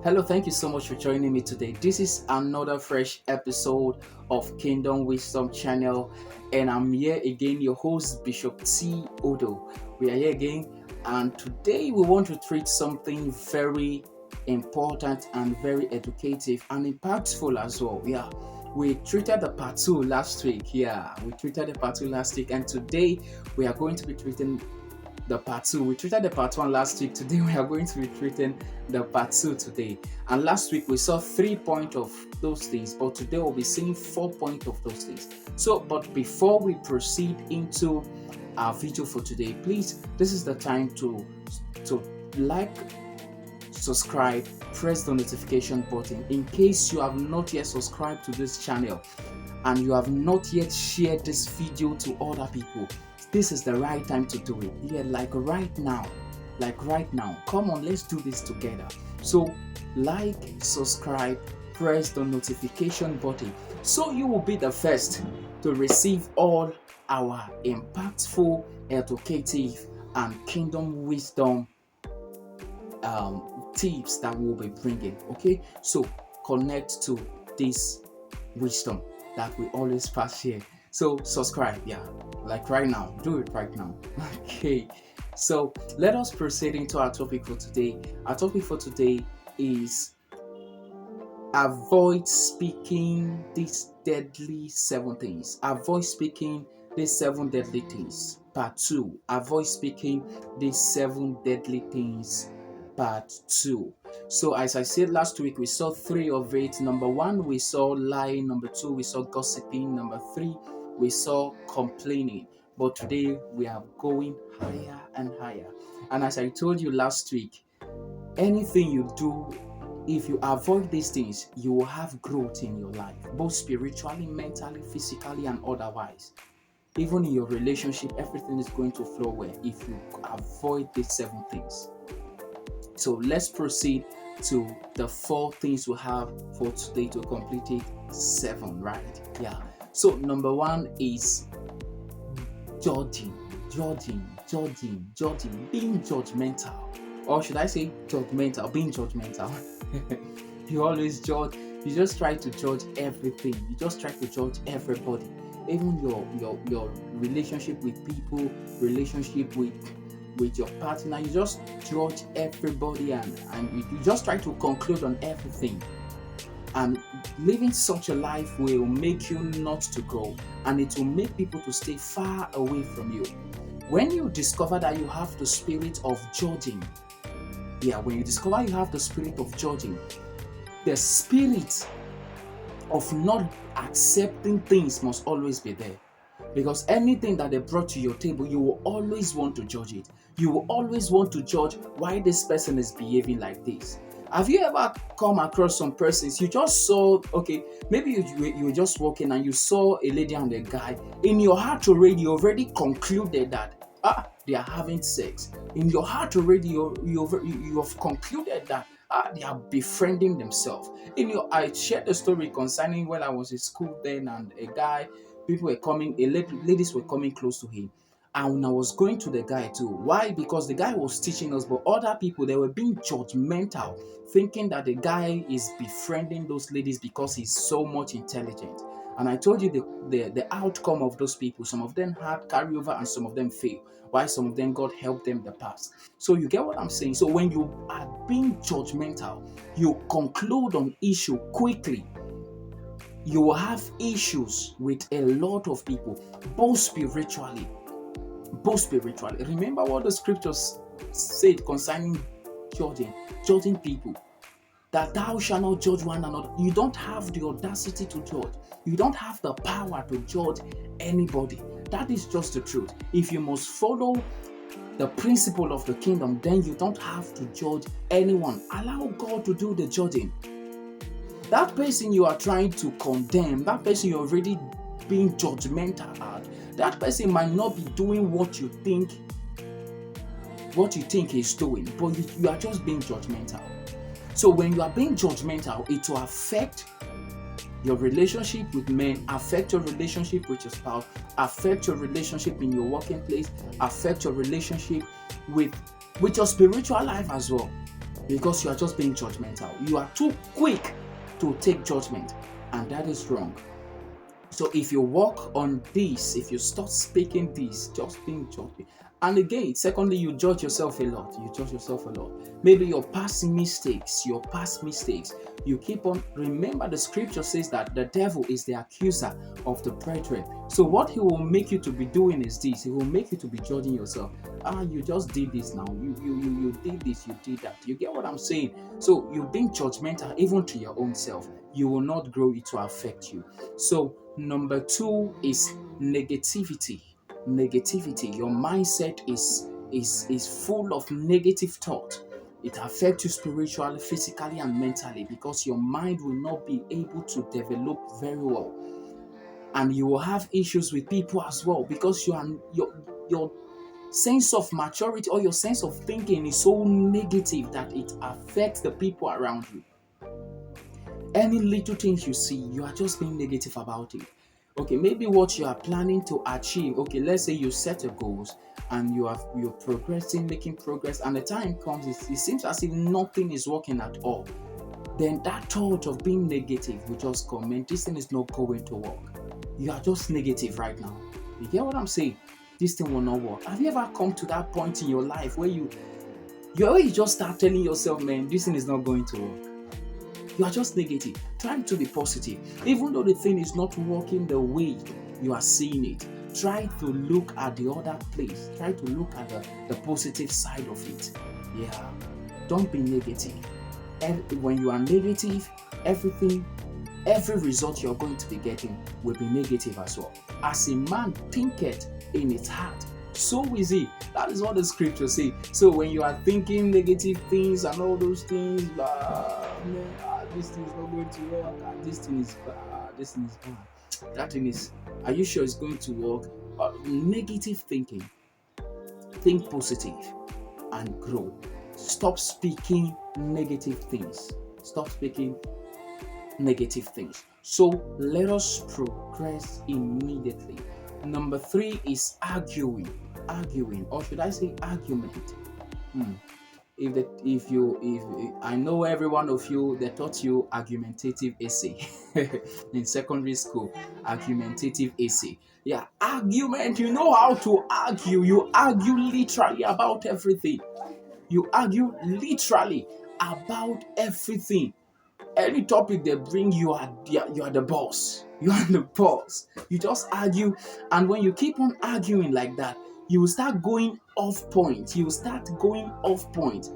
Hello, thank you so much for joining me today. This is another fresh episode of Kingdom Wisdom Channel, and I'm here again, your host, Bishop T. Odo. We are here again, and today we want to treat something very important and very educative and impactful as well. We treated the part two last week. We treated the part two last week, and today we are going to be treating the part two. We treated the part one last week. Today we are going to be treating the part two today. And last week we saw 3 points of those things, but today we'll be seeing 4 points of those things. But before we proceed into our video for today, please, this is the time to like, subscribe, press the notification button in case you have not yet subscribed to this channel and you have not yet shared this video to other people. This is the right time to do it. Like right now. Come on, let's do this together. So like, subscribe, press the notification button so you will be the first to receive all our impactful, educative, and kingdom wisdom tips that we'll be bringing. Okay, so connect to this wisdom that we always pass here. So subscribe, like right now. Do it right now. Okay, so let us proceed into our topic for today. Our topic for today is avoid speaking these deadly 7 things. Avoid speaking these 7 deadly things. Part 2. Avoid speaking these 7 deadly things. Part 2. So as I said last week, we saw 3 of it. Number 1, we saw lying. Number 2, we saw gossiping. Number 3, we saw complaining. But today we are going higher and higher. And as I told you last week, anything you do, if you avoid these things, you will have growth in your life, both spiritually, mentally, physically, and otherwise. Even in your relationship, everything is going to flow well if you avoid these 7 things. So let's proceed to the 4 things we have for today to complete it 7, right? So number 1 is judging, being judgmental. Or should I say judgmental, being judgmental. You always judge, you just try to judge everything. You just try to judge everybody. Even your relationship with people, relationship with your partner, you just judge everybody and you just try to conclude on everything. And living such a life will make you not to grow, and it will make people to stay far away from you. When you discover that you have the spirit of judging, when you discover you have the spirit of judging, the spirit of not accepting things must always be there. Because anything that they brought to your table, you will always want to judge it. You will always want to judge why this person is behaving like this. Have you ever come across some persons you just saw, maybe you were just walking and you saw a lady and a guy. In your heart already, you already concluded that they are having sex. In your heart already, you have concluded that they are befriending themselves. I shared a story concerning when I was in school then, and a guy, ladies were coming close to him. And when I was going to the guy too. Why? Because the guy was teaching us, but other people, they were being judgmental, thinking that the guy is befriending those ladies because he's so much intelligent. And I told you the outcome of those people. Some of them had carryover and some of them failed. While some of them, God helped them in the past. So you get what I'm saying? So when you are being judgmental, you conclude on issue quickly. You will have issues with a lot of people, both spiritually. Remember what the scriptures said concerning judging people, that thou shalt not judge one another. You don't have the audacity to judge. You don't have the power to judge anybody. That is just the truth. If you must follow the principle of the kingdom, then you don't have to judge anyone. Allow God to do the judging. That person you are trying to condemn, that person you're already being judgmental at, that person might not be doing what you think he's doing, but you are just being judgmental. So when you are being judgmental, it will affect your relationship with men, affect your relationship with your spouse, affect your relationship in your working place, affect your relationship with your spiritual life as well. because you are just being judgmental. You are too quick to take judgment, and that is wrong. So if you work on this, if you start speaking this, just being judged. And again, secondly, you judge yourself a lot. You judge yourself a lot. Maybe your past mistakes, you keep on. Remember, the scripture says that the devil is the accuser of the brethren. So what he will make you to be doing is this. He will make you to be judging yourself. You just did this now. You did this, you did that. You get what I'm saying? So you're being judgmental even to your own self. You will not grow, it to affect you. So number two is negativity. Negativity. Your mindset is full of negative thought. It affects you spiritually, physically, and mentally, because your mind will not be able to develop very well, and you will have issues with people as well, because your sense of maturity or your sense of thinking is so negative that it affects the people around you. Any little things you see, you are just being negative about it. Okay, maybe what you are planning to achieve. Okay, let's say you set a goals and you're progressing, making progress, and the time comes, it seems as if nothing is working at all. Then that thought of being negative will just come, and this thing is not going to work. You are just negative right now. You get what I'm saying? This thing will not work. Have you ever come to that point in your life where you always just start telling yourself, man, this thing is not going to work? You are just negative. Try to be positive. Even though the thing is not working the way you are seeing it, try to look at the other place. Try to look at the positive side of it. Yeah. Don't be negative. When you are negative, every result you're going to be getting will be negative as well. As a man thinketh in his heart, so is he. That is what the scripture say. So when you are thinking negative things and all those things, this thing is not going to work, this thing is bad, this thing is bad, that thing is, are you sure it's going to work? Negative thinking. Think positive and grow. Stop speaking negative things. Stop speaking negative things. So let us progress immediately. Number three is arguing, or should I say argument? If I know every one of you, they taught you argumentative essay in secondary school. Argumentative essay. Yeah, argument. You know how to argue. You argue literally about everything. You argue literally about everything. Any topic they bring, you are the boss. You are the boss. You just argue, and when you keep on arguing like that, you will start going off point. You will start going off point,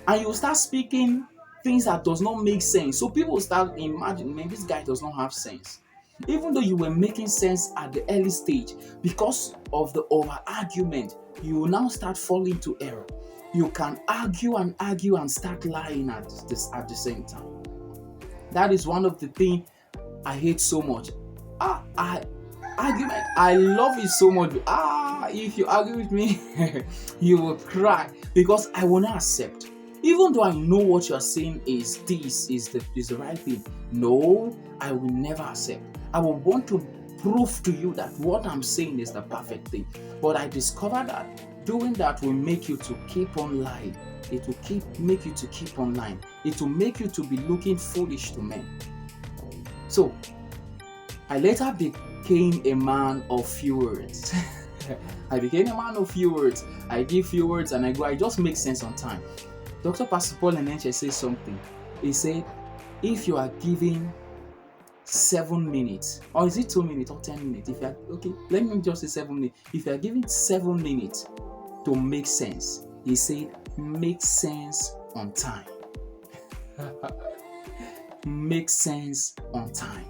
and you will start speaking things that does not make sense. So people will start imagining, man, this guy does not have sense. Even though you were making sense at the early stage, because of the over argument, you will now start falling to error. You can argue and start lying at the same time. That is one of the things I hate so much. Argument. I love it so much. If you argue with me, you will cry, because I will not accept. Even though I know what you are saying is the right thing. No, I will never accept. I will want to prove to you that what I'm saying is the perfect thing. But I discovered that doing that will make you to keep on lying. It will make you to keep on lying. It will make you to be looking foolish to men. So I later became a man of few words. I became a man of few words. I give few words and I go. I just make sense on time. Dr. Pastor Paul Enenche says something. He said, if you are giving 7 minutes, or is it 2 minutes or 10 minutes? If you are okay, let me just say 7 minutes. If you are giving 7 minutes to make sense, he said, make sense on time. Make sense on time.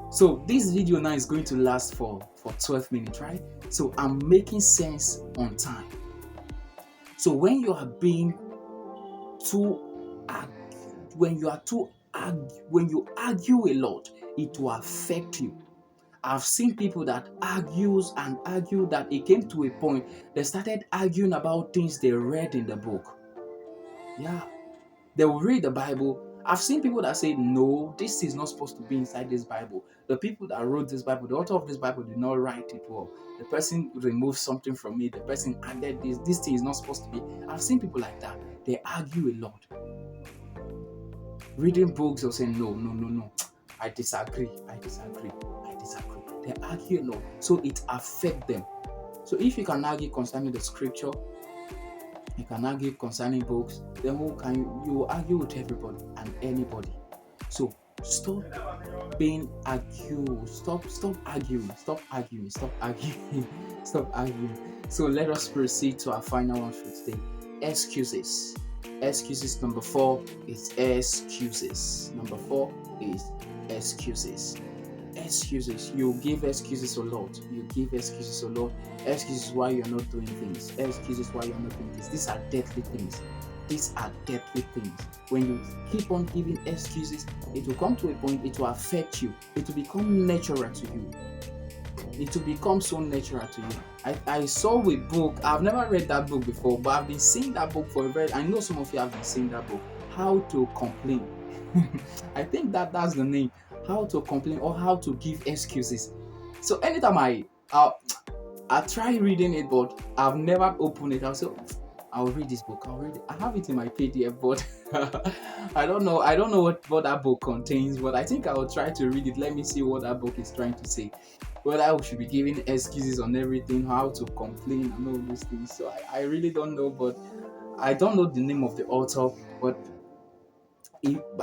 So this video now is going to last for 12 minutes, right? So I'm making sense on time. So when you are being when you argue a lot, it will affect you. I've seen people that argues and argue that it came to a point they started arguing about things they read in the book. Yeah, they will read the Bible. I've seen people that say, no, this is not supposed to be inside this Bible. The people that wrote this Bible, the author of this Bible did not write it well. The person removed something from it. The person added this. This thing is not supposed to be. I've seen people like that. They argue a lot. Reading books or saying no, I disagree. They argue a lot, so it affects them. So if you can argue concerning the scripture, you can argue concerning books, then you will argue with everybody and anybody. So stop being argued. Stop arguing. Stop arguing. Stop arguing. So let us proceed to our final one for today. Excuses. Excuses. Number 4 is excuses. Number 4 is excuses. Excuses. You give excuses a lot. Excuses why you're not doing things. Excuses why you're not doing this. These are deadly things. When you keep on giving excuses, it will come to a point, it will affect you. It will become natural to you. It will become so natural to you. I saw a book. I've never read that book before, but I've been seeing that book for a very. I know some of you have been seeing that book. How to complain. I think that's the name. How to complain or how to give excuses. So anytime I try reading it, but I've never opened it. I'll read this book. I have it in my PDF, but I don't know what that book contains. But I think I will try to read it. Let me see what that book is trying to say. Whether I should be giving excuses on everything, how to complain, and all these things. So I really don't know, but I don't know the name of the author, but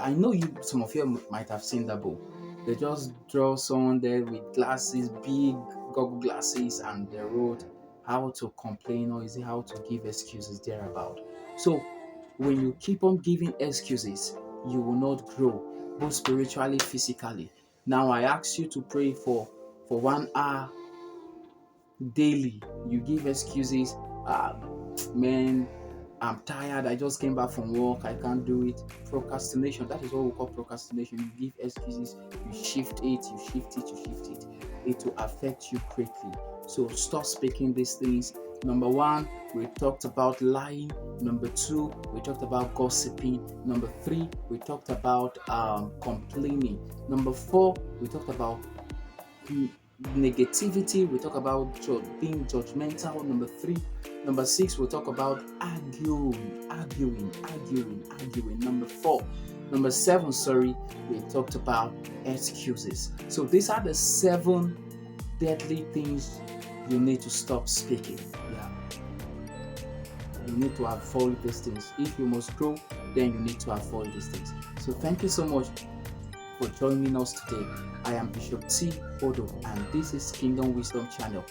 I know some of you might have seen that book. They just draw someone there with glasses, big goggle glasses, and they wrote how to complain, or is it how to give excuses thereabout. So when you keep on giving excuses, you will not grow, both spiritually, physically. Now I ask you to pray for 1 hour daily. You give excuses. Man, I'm tired. I just came back from work. I can't do it. Procrastination. That is what we call procrastination. You give excuses. You shift it. It will affect you greatly. So stop speaking these things. Number 1, we talked about lying. Number 2, we talked about gossiping. Number 3, we talked about complaining. Number 4, we talked about negativity. We talk about being judgmental. Number 6, we'll talk about arguing. Number 7, we talked about excuses. So these are the 7 deadly things you need to stop speaking. You need to avoid these things. If you must grow, then you need to avoid these things. So thank you so much for joining us today. I am Bishop T. Odo, and this is Kingdom Wisdom Channel.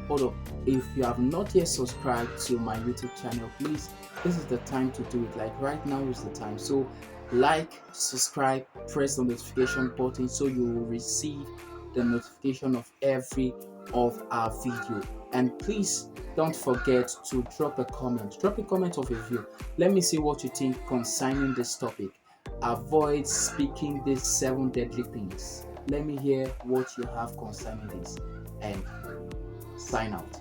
Odo, if you have not yet subscribed to my YouTube channel, please, this is the time to do it. Like right now is the time. So like, subscribe, press the notification button so you will receive the notification of every of our video. And please don't forget to drop a comment of a view. Let me see what you think concerning this topic. Avoid speaking these 7 deadly things. Let me hear what you have concerning this, and sign out.